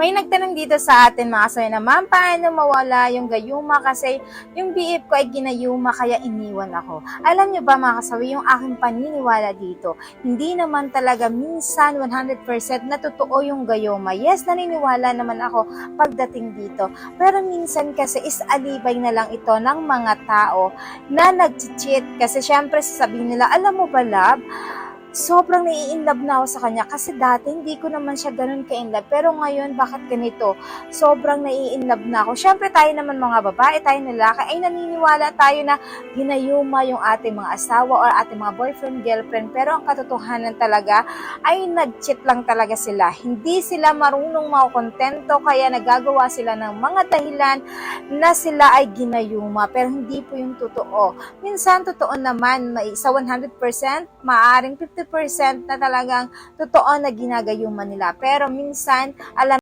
May nagtanong dito sa atin mga kasawi na, "Ma'am, paano mawala yung gayuma kasi yung BF ko ay ginayuma kaya iniwan ako?" Alam niyo ba mga kasawi, yung aking paniniwala dito, hindi naman talaga minsan 100% na totoo yung gayuma. Yes, naniniwala naman ako pagdating dito. Pero minsan kasi is alibay na lang ito ng mga tao na nag-cheat. Kasi syempre sasabihin nila, "Alam mo ba, love, sobrang nai-inlove na ako sa kanya kasi dati hindi ko naman siya ganun ka-inlove. Pero ngayon, bakit ganito? Sobrang nai-inlove na ako." Siyempre tayo naman mga babae, tayo lalaki, ay naniniwala tayo na ginayuma yung ating mga asawa or ating mga boyfriend, girlfriend. Pero ang katotohanan talaga ay nag-cheat lang talaga sila. Hindi sila marunong makontento kaya nagagawa sila ng mga dahilan na sila ay ginayuma. Pero hindi po yung totoo. Minsan, totoo naman, sa 100%, maaaring 50% na talagang totoo na ginagayuma nila. Pero minsan, alam